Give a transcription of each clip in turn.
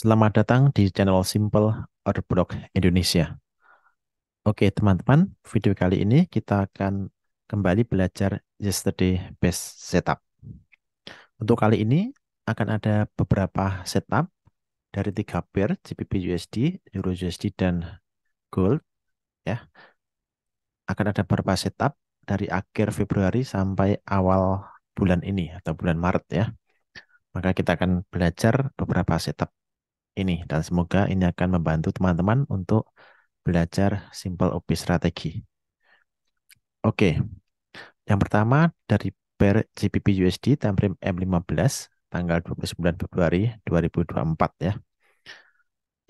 Selamat datang di channel Simple Order Block Indonesia. Oke, teman-teman, video kali ini kita akan kembali belajar yesterday base setup. Untuk kali ini akan ada beberapa setup dari 3 pair GBP USD, Euro USD, dan Gold ya. Akan ada beberapa setup dari akhir Februari sampai awal bulan ini atau bulan Maret ya. Maka kita akan belajar beberapa setup ini dan semoga ini akan membantu teman-teman untuk belajar simple OP strategi. Oke, yang pertama dari pair GBP USD time frame M15 tanggal 29 Februari 2024 ya.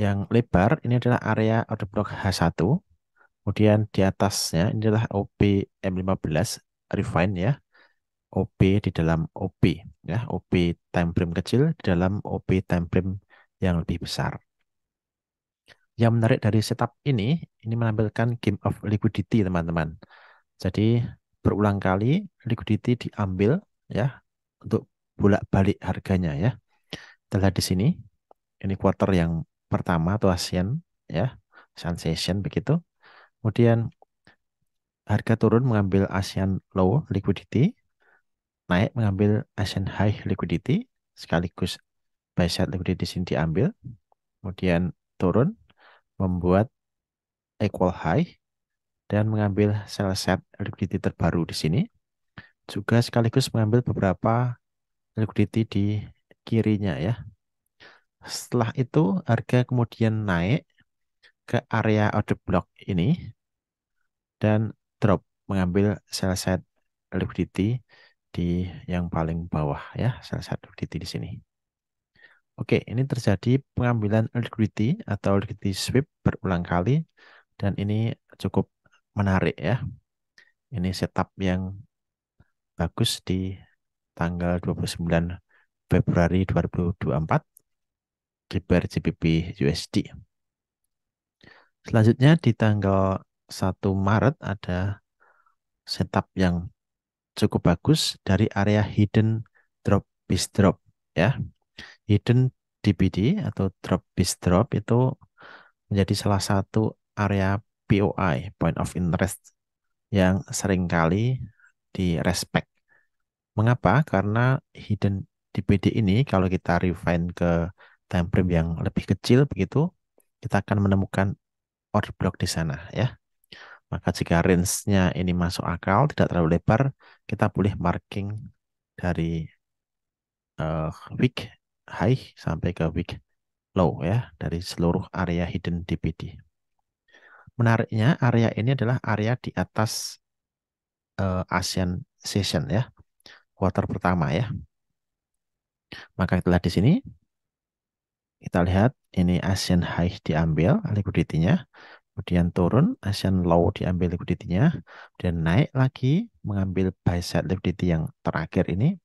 Yang lebar ini adalah area order block H1. Kemudian di atasnya ini adalah OP M15 refine ya. OP di dalam OP ya. OP time frame kecil di dalam OP time frame yang lebih besar. Yang menarik dari setup ini menampilkan game of liquidity teman-teman. Jadi berulang kali liquidity diambil ya untuk bolak-balik harganya ya. Kita lihat di sini, ini quarter yang pertama atau ASEAN ya, ASEAN session begitu. Kemudian harga turun mengambil ASEAN low liquidity, naik mengambil ASEAN high liquidity, sekaligus buy side liquidity di sini diambil. Kemudian turun membuat equal high dan mengambil sell side liquidity terbaru di sini. Juga sekaligus mengambil beberapa liquidity di kirinya ya. Setelah itu harga kemudian naik ke area order block ini dan drop mengambil sell side liquidity di yang paling bawah ya, sell side liquidity di sini. Oke, ini terjadi pengambilan liquidity atau liquidity sweep berulang kali dan ini cukup menarik ya. Ini setup yang bagus di tanggal 29 Februari 2024 di pair GBP USD. Selanjutnya di tanggal 1 Maret ada setup yang cukup bagus dari area hidden drop base drop ya. Hidden DBD atau drop base drop itu menjadi salah satu area POI, point of interest, yang seringkali di respect. Mengapa? Karena hidden DBD ini kalau kita refine ke time frame yang lebih kecil begitu, kita akan menemukan order block di sana ya. Maka jika range-nya ini masuk akal, tidak terlalu lebar, kita boleh marking dari week high sampai ke week low ya, dari seluruh area hidden DPD. Menariknya, area ini adalah area di atas ASEAN Session ya, quarter pertama ya. Maka kita lihat di sini, kita lihat ini ASEAN High diambil liquidity-nya, kemudian turun ASEAN Low diambil liquidity-nya, dan naik lagi mengambil buy side liquidity yang terakhir ini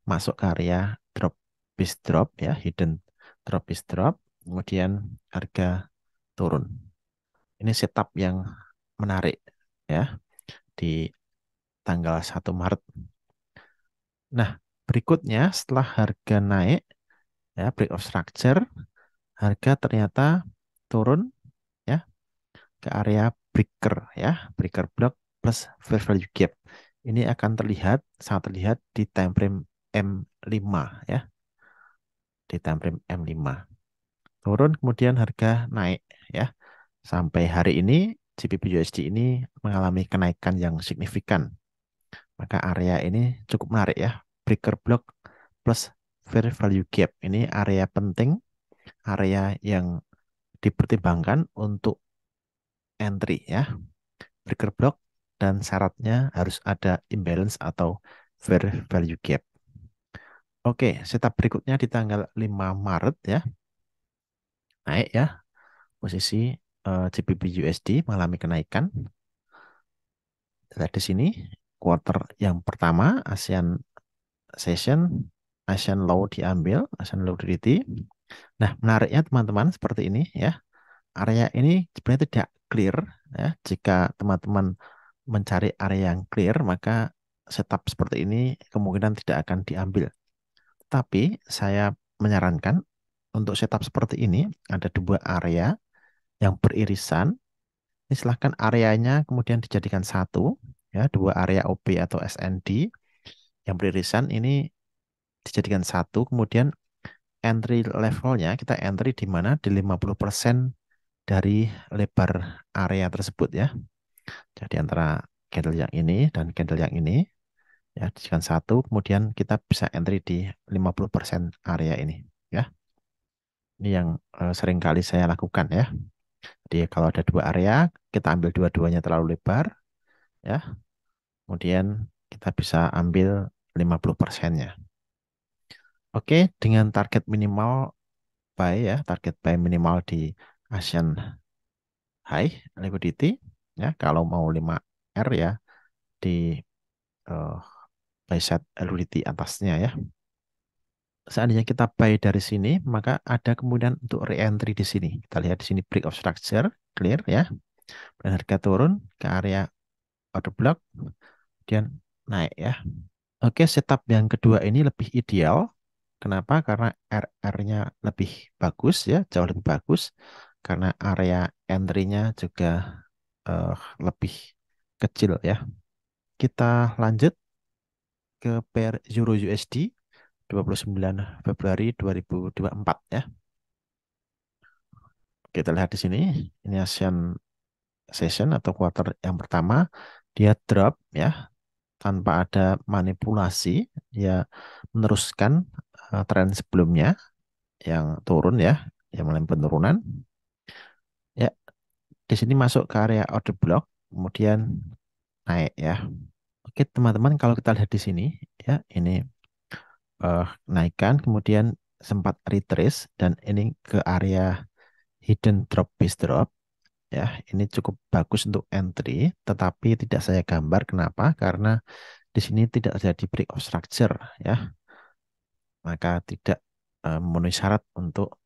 masuk ke area drop base drop ya, hidden drop base drop, kemudian harga turun. Ini setup yang menarik ya di tanggal 1 Maret. Nah, berikutnya setelah harga naik ya, break of structure, harga ternyata turun ya ke area breaker ya, breaker block plus fair value gap. Ini akan terlihat, sangat terlihat di time frame M5 ya, di time frame M5. Turun kemudian harga naik ya. Sampai hari ini GBP USD ini mengalami kenaikan yang signifikan. Maka area ini cukup menarik ya. Breaker block plus fair value gap. Ini area penting, area yang dipertimbangkan untuk entry ya. Breaker block dan syaratnya harus ada imbalance atau fair value gap. Oke, setup berikutnya di tanggal 5 Maret ya. Naik ya. Posisi GBP USD mengalami kenaikan. Lihat di sini, quarter yang pertama ASEAN Session, ASEAN Low diambil, ASEAN Low Liquidity. Nah, menariknya teman-teman seperti ini ya. Area ini sebenarnya tidak clear ya. Jika teman-teman mencari area yang clear, maka setup seperti ini kemungkinan tidak akan diambil. Tapi saya menyarankan untuk setup seperti ini, ada dua area yang beririsan. Ini silahkan areanya kemudian dijadikan satu, ya, dua area OB atau SND yang beririsan ini dijadikan satu, kemudian entry levelnya kita entry di mana di 50% dari lebar area tersebut ya. Jadi antara candle yang ini dan candle yang ini ya dijadikan satu, kemudian kita bisa entry di 50% area ini ya. Ini yang sering kali saya lakukan ya. Jadi kalau ada dua area, kita ambil dua-duanya terlalu lebar ya. Kemudian kita bisa ambil 50%-nya. Oke, dengan target minimal buy ya, target buy minimal di Asian High Liquidity ya. Kalau mau 5R ya di eh, buy side liquidity atasnya ya. Seandainya kita buy dari sini, maka ada kemudian untuk re-entry di sini. Kita lihat di sini break of structure, clear ya. Dan harga turun ke area order block, kemudian naik ya. Oke, setup yang kedua ini lebih ideal. Kenapa? Karena RR-nya lebih bagus ya, jauh lebih bagus. Karena area entry-nya juga eh, lebih kecil ya. Kita lanjut ke pair Euro USD 29 Februari 2024 ya. Kita lihat di sini, ini Asian session atau quarter yang pertama, dia drop ya tanpa ada manipulasi, dia meneruskan tren sebelumnya yang turun ya, yang mulai penurunan. Ya, di sini masuk ke area order block, kemudian naik ya. Oke, teman-teman, kalau kita lihat di sini ya, ini naikkan, kemudian sempat retrace dan ini ke area hidden drop base drop. Ya, ini cukup bagus untuk entry, tetapi tidak saya gambar. Kenapa? Karena di sini tidak terjadi break of structure, ya, maka tidak memenuhi syarat untuk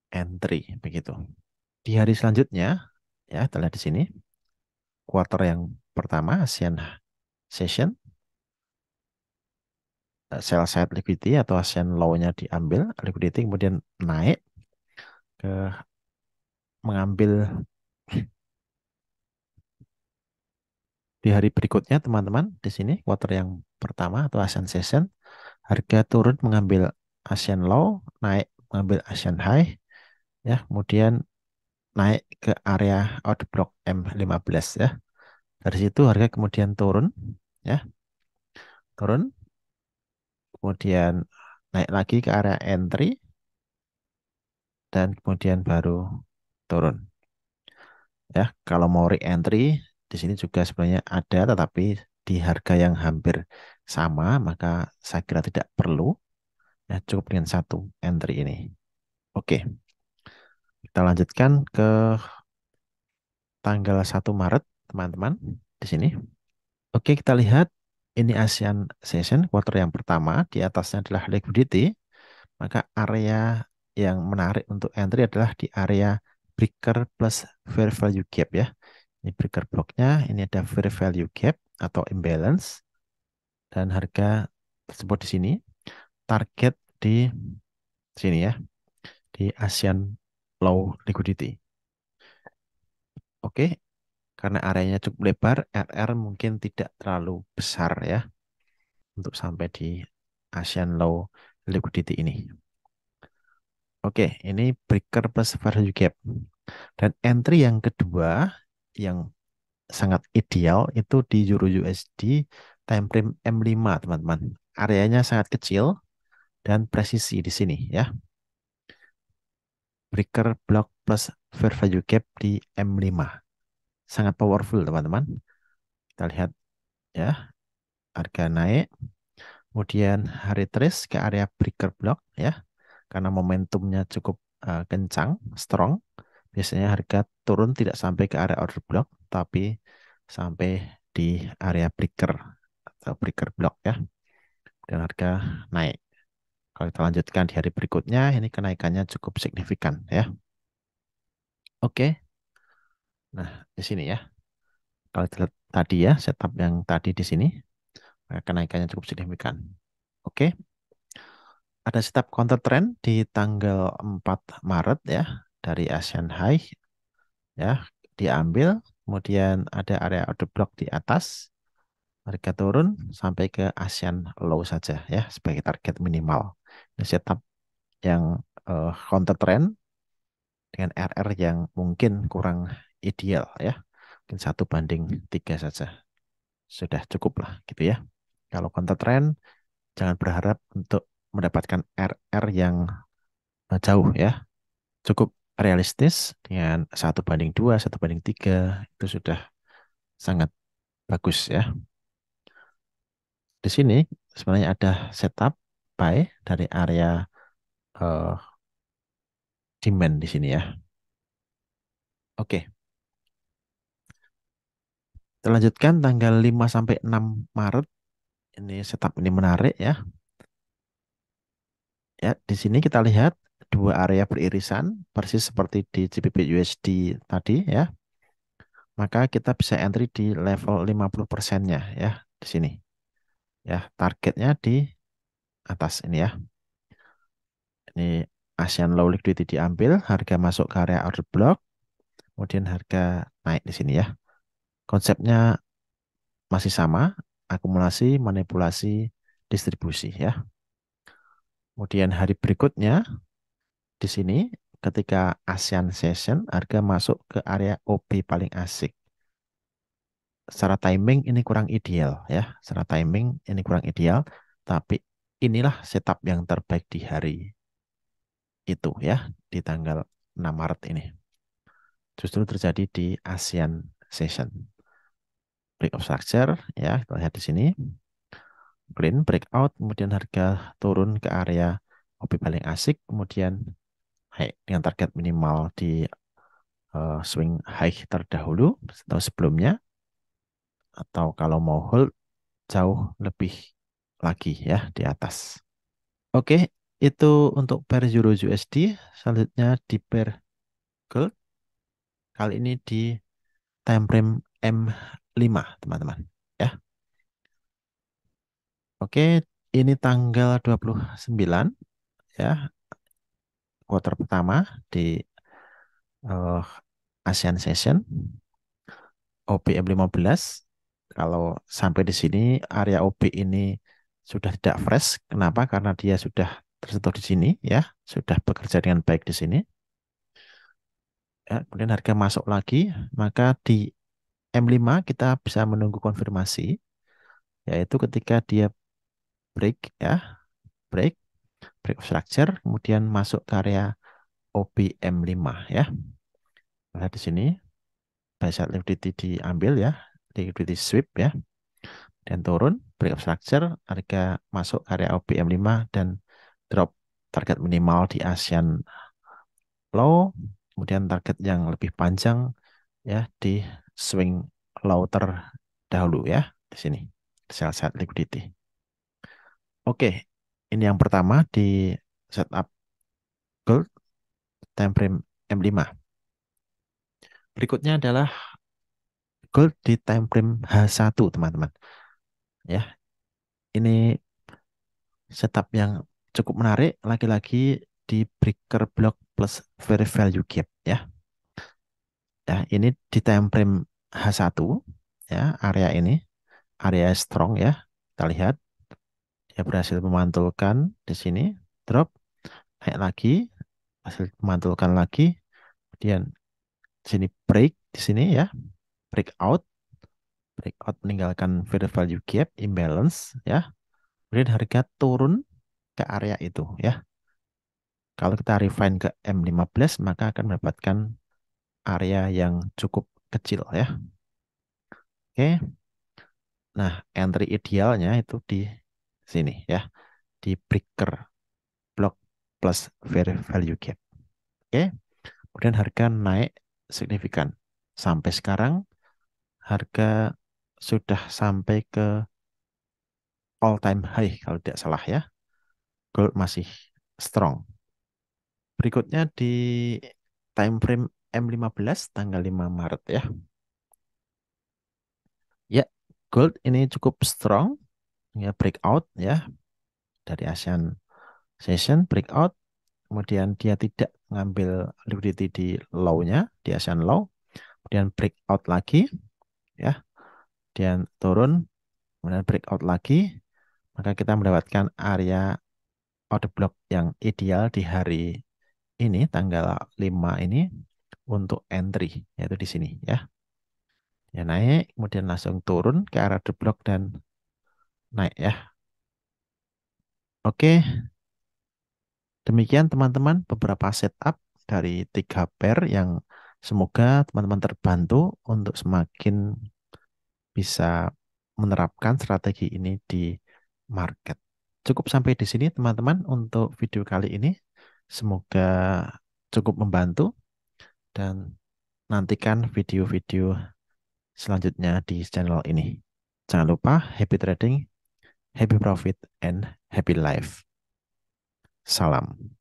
entry begitu. Di hari selanjutnya, ya, kita lihat di sini, quarter yang pertama ASEAN session, sell side liquidity atau ASEAN low-nya diambil, liquidity kemudian naik ke mengambil di hari berikutnya, teman-teman, di sini quarter yang pertama atau ASEAN session, harga turun mengambil ASEAN low, naik mengambil ASEAN high, ya, kemudian naik ke area order block M15 ya. Dari situ harga kemudian turun, ya, turun, kemudian naik lagi ke area entry dan kemudian baru turun. Ya, kalau mau re-entry di sini juga sebenarnya ada, tetapi di harga yang hampir sama, maka saya kira tidak perlu. Ya, cukup dengan satu entry ini. Oke, kita lanjutkan ke tanggal 1 Maret, teman-teman, di sini. Oke, kita lihat ini ASEAN Session quarter yang pertama, di atasnya adalah liquidity, maka area yang menarik untuk entry adalah di area breaker plus fair value gap ya. Ini breaker blocknya, ini ada fair value gap atau imbalance, dan harga tersebut di sini, target di sini ya, di ASEAN low liquidity. Oke, karena areanya cukup lebar, RR mungkin tidak terlalu besar ya untuk sampai di ASEAN low liquidity ini. Oke, ini breaker plus value gap. Dan entry yang kedua yang sangat ideal itu di Euro USD time frame M5, teman-teman. Areanya sangat kecil dan presisi di sini ya. Breaker block plus fair value gap di M5. Sangat powerful, teman-teman. Kita lihat ya, harga naik. Kemudian hari trace ke area breaker block ya. Karena momentumnya cukup kencang, strong. Biasanya harga turun tidak sampai ke area order block, tapi sampai di area breaker atau breaker block ya. Dan harga naik. Kalau kita lanjutkan di hari berikutnya, ini kenaikannya cukup signifikan ya. Oke, nah di sini ya. Kalau kita lihat tadi ya, setup yang tadi di sini, kenaikannya cukup signifikan. Oke, Ada setup counter trend di tanggal 4 Maret ya dari Asian High ya diambil, kemudian ada area order block di atas, harga turun sampai ke Asian Low saja ya sebagai target minimal. Ini setup yang counter trend dengan RR yang mungkin kurang ideal ya. Mungkin 1:3 saja. Sudah cukup lah gitu ya. Kalau counter trend jangan berharap untuk mendapatkan RR yang jauh ya. Cukup realistis dengan 1:2, 1:3 itu sudah sangat bagus ya. Di sini sebenarnya ada setup buy dari area eh, demand di sini ya. Oke, kita lanjutkan tanggal 5 sampai 6 Maret. Ini setup ini menarik ya. Ya, di sini kita lihat dua area beririsan persis seperti di GBP USD tadi ya. Maka kita bisa entry di level 50%-nya ya di sini. Ya, targetnya di atas ini ya. Ini ASEAN Low Liquidity diambil, harga masuk ke area order block, kemudian harga naik di sini ya. Konsepnya masih sama, akumulasi, manipulasi, distribusi ya. Kemudian hari berikutnya di sini ketika ASEAN Session harga masuk ke area OP paling asik. Secara timing ini kurang ideal ya. Secara timing ini kurang ideal, tapi inilah setup yang terbaik di hari itu ya, di tanggal 6 Maret ini. Justru terjadi di ASEAN Session. Break of structure ya, kita lihat di sini. Clean breakout, kemudian harga turun ke area OP paling asik, kemudian high dengan target minimal di swing high terdahulu atau sebelumnya, atau kalau mau hold jauh lebih lagi ya di atas. Oke, itu untuk pair Euro USD. Selanjutnya di pair Gold. Kali ini di time frame M5, teman-teman. Ya. Oke, ini tanggal 29 ya, quarter pertama di eh, ASEAN Session OBM 15. Kalau sampai di sini area OB ini sudah tidak fresh. Kenapa? Karena dia sudah tersentuh di sini ya, sudah bekerja dengan baik di sini. Ya, kemudian harga masuk lagi, maka di M5 kita bisa menunggu konfirmasi, yaitu ketika dia break ya, break, break of structure, kemudian masuk ke area OB M5 ya. Lihat di sini, buy side liquidity diambil ya, liquidity sweep ya, dan turun, break of structure, harga masuk ke area OB M5 dan drop target minimal di ASEAN low, kemudian target yang lebih panjang ya di swing low terdahulu ya di sini sell side liquidity. Oke, ini yang pertama di setup gold time frame M5. Berikutnya adalah gold di time frame H1 teman-teman. Ya, ini setup yang cukup menarik lagi-lagi di breaker block plus fair value gap ya. Ya, ini di time frame H1 ya, area ini area strong ya. Kita lihat dia berhasil memantulkan di sini, drop, naik lagi, hasil memantulkan lagi, kemudian di sini break di sini ya, breakout, breakout meninggalkan fair value gap, imbalance ya, kemudian harga turun ke area itu ya. Kalau kita refine ke M15 maka akan mendapatkan area yang cukup kecil ya. Oke, nah entry idealnya itu di sini ya, di breaker block plus fair value gap. Oke, kemudian harga naik signifikan. Sampai sekarang harga sudah sampai ke all time high kalau tidak salah ya. Gold masih strong. Berikutnya di time frame M15 tanggal 5 Maret ya. Ya, gold ini cukup strong ya, breakout ya dari ASEAN session breakout, kemudian dia tidak ngambil liquidity di low-nya, di ASEAN low, kemudian breakout lagi, ya, kemudian turun, kemudian breakout lagi, maka kita mendapatkan area order block yang ideal di hari ini, tanggal 5 ini, untuk entry, yaitu di sini, ya. Ya, naik, kemudian langsung turun ke arah order block dan naik, ya. Oke, demikian teman-teman beberapa setup dari 3 pair yang semoga teman-teman terbantu untuk semakin bisa menerapkan strategi ini di market. Cukup sampai di sini teman-teman untuk video kali ini. Semoga cukup membantu dan nantikan video-video selanjutnya di channel ini. Jangan lupa happy trading, happy profit, and happy life. Salam.